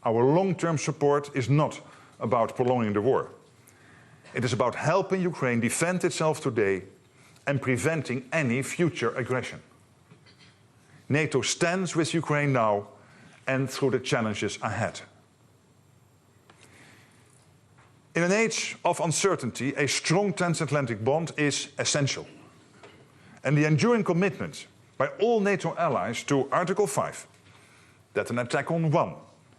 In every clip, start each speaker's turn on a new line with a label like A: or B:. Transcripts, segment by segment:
A: Our long-term support is not about prolonging the war. It is about helping Ukraine defend itself today and preventing any future aggression. NATO stands with Ukraine now and through the challenges ahead. In an age of uncertainty, a strong transatlantic bond is essential. And the enduring commitment by all NATO allies to Article 5, that an attack on one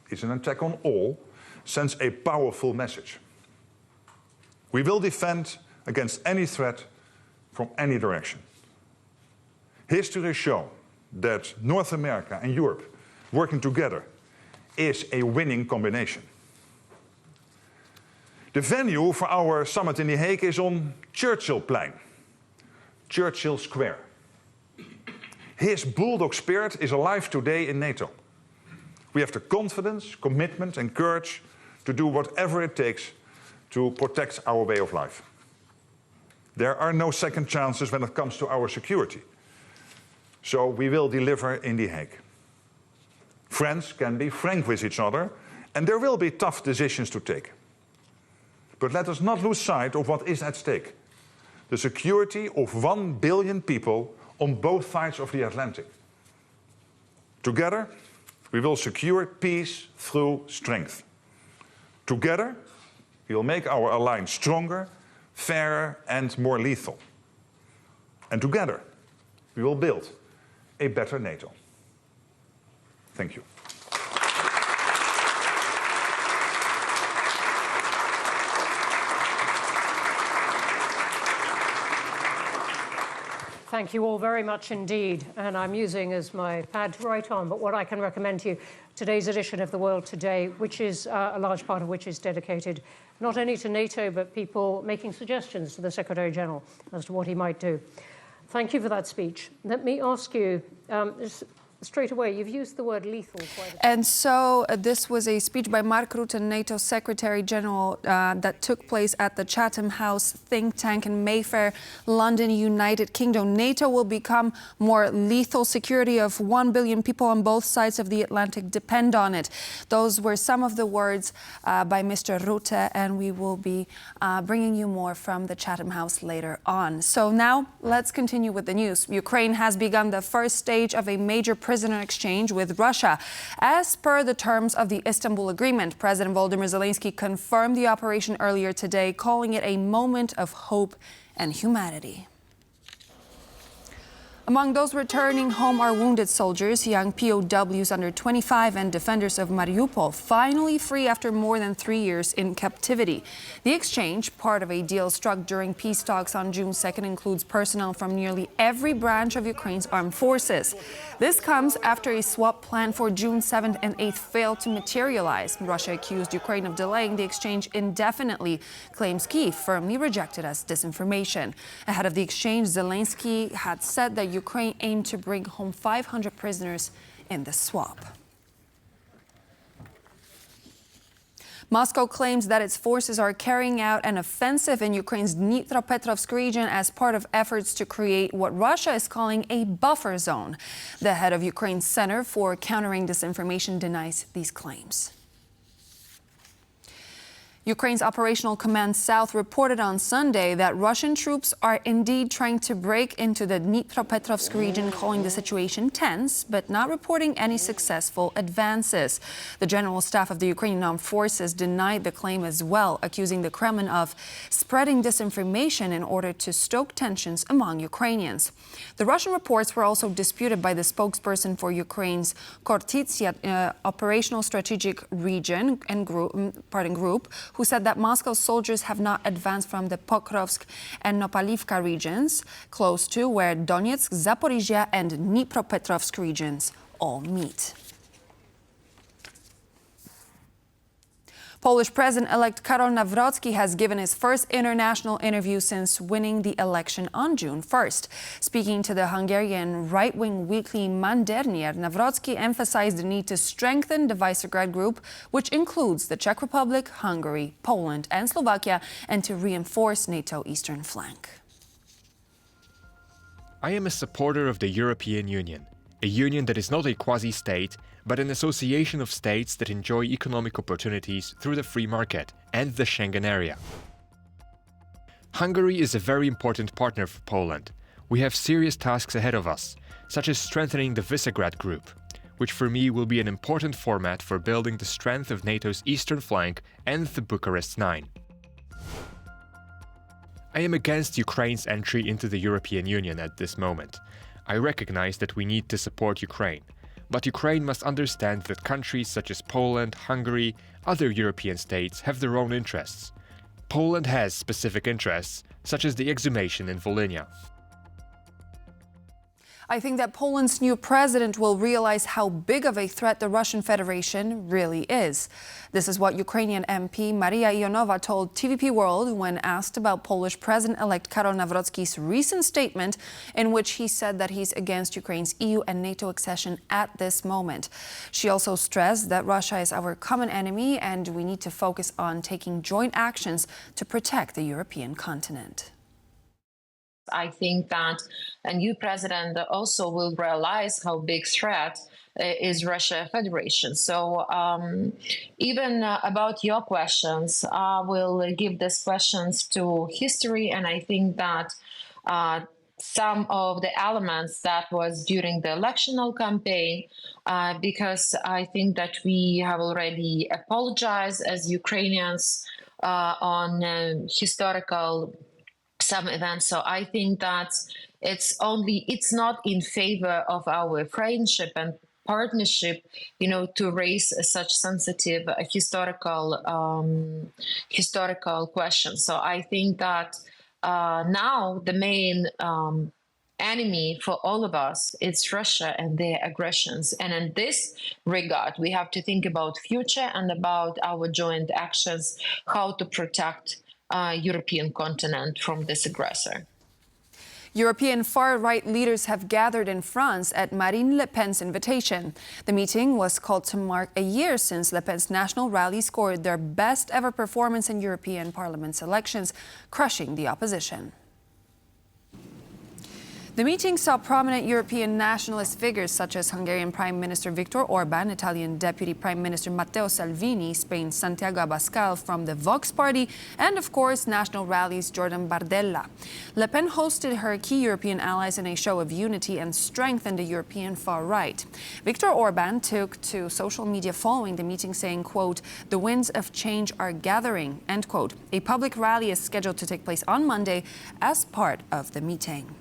A: is an attack on all, sends a powerful message. We will defend against any threat from any direction. History has shown that North America and Europe working together is a winning combination. The venue for our summit in The Hague is on Churchillplein, Churchill Square. His bulldog spirit is alive today in NATO. We have the confidence, commitment and courage to do whatever it takes to protect our way of life. There are no second chances when it comes to our security. So we will deliver in The Hague. Friends can be frank with each other, and there will be tough decisions to take. But let us not lose sight of what is at stake: the security of 1 billion people on both sides of the Atlantic. Together, we will secure peace through strength. Together, we will make our alliance stronger, fairer and more lethal. And together, we will build a better NATO. Thank you.
B: Thank you all very much indeed. And I'm using as my pad to write on, but what I can recommend to you, today's edition of The World Today, which is a large part of which is dedicated not only to NATO, but people making suggestions to the Secretary-General as to what he might do. Thank you for that speech. Let me ask you, straight away, you've used the word lethal quite a bit.
C: And so this was a speech by Mark Rutte, NATO Secretary General, that took place at the Chatham House think tank in Mayfair, London, United Kingdom. NATO will become more lethal. Security of 1 billion people on both sides of the Atlantic depend on it. Those were some of the words by Mr. Rutte, and we will be bringing you more from the Chatham House later on. So now let's continue with the news. Ukraine has begun the first stage of a major prisoner exchange with Russia. As per the terms of the Istanbul Agreement, President Volodymyr Zelenskyy confirmed the operation earlier today, calling it a moment of hope and humanity. Among those returning home are wounded soldiers, young POWs under 25 and defenders of Mariupol, finally free after more than 3 years in captivity. The exchange, part of a deal struck during peace talks on June 2nd, includes personnel from nearly every branch of Ukraine's armed forces. This comes after a swap plan for June 7th and 8th failed to materialize. Russia accused Ukraine of delaying the exchange indefinitely, claims Kyiv firmly rejected as disinformation. Ahead of the exchange, Zelenskyy had said that Ukraine aimed to bring home 500 prisoners in the swap. Moscow claims that its forces are carrying out an offensive in Ukraine's Dnipropetrovsk region as part of efforts to create what Russia is calling a buffer zone. The head of Ukraine's Center for Countering Disinformation denies these claims. Ukraine's Operational Command South reported on Sunday that Russian troops are indeed trying to break into the Dnipropetrovsk region, calling the situation tense, but not reporting any successful advances. The General Staff of the Ukrainian Armed Forces denied the claim as well, accusing the Kremlin of spreading disinformation in order to stoke tensions among Ukrainians. The Russian reports were also disputed by the spokesperson for Ukraine's Khortytsia Operational Strategic Region and Group, who said that Moscow's soldiers have not advanced from the Pokrovsk and Nopalivka regions, close to where Donetsk, Zaporizhia and Dnipropetrovsk regions all meet. Polish President-elect Karol Navroski has given his first international interview since winning the election on June 1st. Speaking to the Hungarian right-wing weekly Mandernier, Navroski emphasized the need to strengthen the Visegrad Group, which includes the Czech Republic, Hungary, Poland and Slovakia, and to reinforce NATO's eastern flank.
D: I am a supporter of the European Union, a union that is not a quasi-state, but an association of states that enjoy economic opportunities through the free market and the Schengen area. Hungary is a very important partner for Poland. We have serious tasks ahead of us, such as strengthening the Visegrad Group, which for me will be an important format for building the strength of NATO's eastern flank and the Bucharest Nine. I am against Ukraine's entry into the European Union at this moment. I recognize that we need to support Ukraine, but Ukraine must understand that countries such as Poland, Hungary, other European states have their own interests. Poland has specific interests, such as the exhumation in Volodymyr.
C: I think that Poland's new president will realize how big of a threat the Russian Federation really is. This is what Ukrainian MP Maria Yonova told TVP World when asked about Polish President-elect Karol Navroski's recent statement in which he said that he's against Ukraine's EU and NATO accession at this moment. She also stressed that Russia is our common enemy and we need to focus on taking joint actions to protect the European continent.
E: I think that a new president also will realize how big threat is Russia Federation. So even about your questions, I will give these questions to history, and I think that some of the elements that was during the electional campaign, because I think that we have already apologized as Ukrainians on historical some events. So I think that it's not in favor of our friendship and partnership, to raise such sensitive historical questions. So I think that now the main enemy for all of us is Russia and their aggressions. And in this regard, we have to think about future and about our joint actions, how to protect European continent from this aggressor.
C: European far-right leaders have gathered in France at Marine Le Pen's invitation. The meeting was called to mark a year since Le Pen's national rally scored their best ever performance in European Parliament's elections, crushing the opposition. The meeting saw prominent European nationalist figures such as Hungarian Prime Minister Viktor Orban, Italian Deputy Prime Minister Matteo Salvini, Spain's Santiago Abascal from the Vox Party, and of course National Rally's Jordan Bardella. Le Pen hosted her key European allies in a show of unity and strength in the European far right. Viktor Orban took to social media following the meeting saying, quote, "The winds of change are gathering," end quote. A public rally is scheduled to take place on Monday as part of the meeting.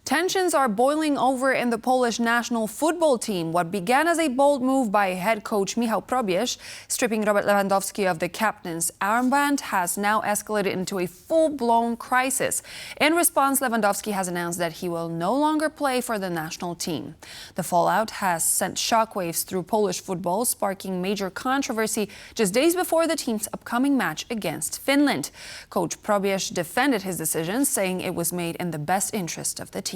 C: Tensions are boiling over in the Polish national football team. What began as a bold move by head coach Michał Probierz, stripping Robert Lewandowski of the captain's armband, has now escalated into a full-blown crisis. In response, Lewandowski has announced that he will no longer play for the national team. The fallout has sent shockwaves through Polish football, sparking major controversy just days before the team's upcoming match against Finland. Coach Probierz defended his decision, saying it was made in the best interest of the team.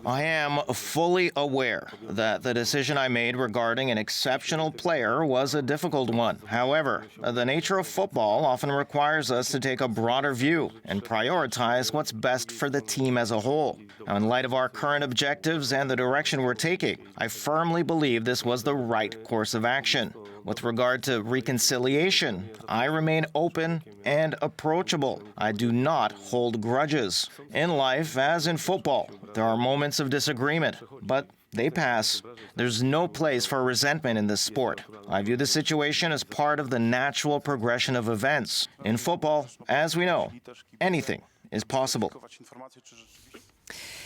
F: I am fully aware that the decision I made regarding an exceptional player was a difficult one. However, the nature of football often requires us to take a broader view and prioritize what's best for the team as a whole. Now, in light of our current objectives and the direction we're taking, I firmly believe this was the right course of action. With regard to reconciliation, I remain open and approachable. I do not hold grudges. In life, as in football, there are moments of disagreement, but they pass. There's no place for resentment in this sport. I view the situation as part of the natural progression of events. In football, as we know, anything is possible.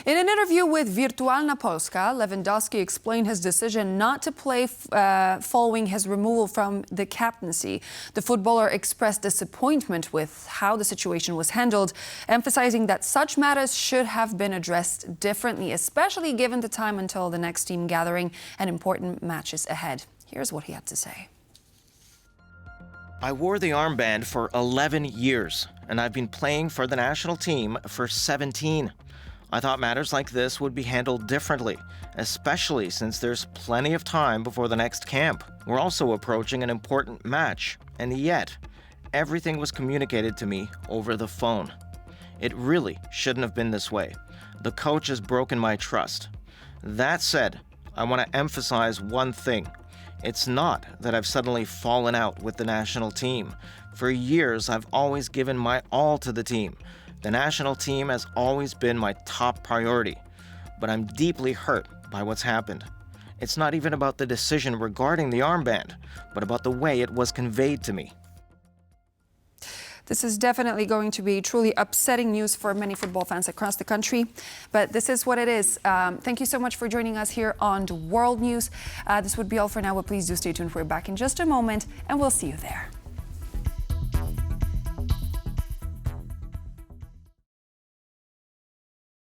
C: In an interview with Wirtualna Polska, Lewandowski explained his decision not to play following his removal from the captaincy. The footballer expressed disappointment with how the situation was handled, emphasizing that such matters should have been addressed differently, especially given the time until the next team gathering and important matches ahead. Here's what he had to say.
F: I wore the armband for 11 years, and I've been playing for the national team for 17. I thought matters like this would be handled differently, especially since there's plenty of time before the next camp. We're also approaching an important match, and yet, everything was communicated to me over the phone. It really shouldn't have been this way. The coach has broken my trust. That said, I want to emphasize one thing. It's not that I've suddenly fallen out with the national team. For years, I've always given my all to the team. The national team has always been my top priority. But I'm deeply hurt by what's happened. It's not even about the decision regarding the armband, but about the way it was conveyed to me.
C: This is definitely going to be truly upsetting news for many football fans across the country, but this is what it is. Thank you so much for joining us here on World News. This would be all for now, but please do stay tuned. We're back in just a moment, and we'll see you there.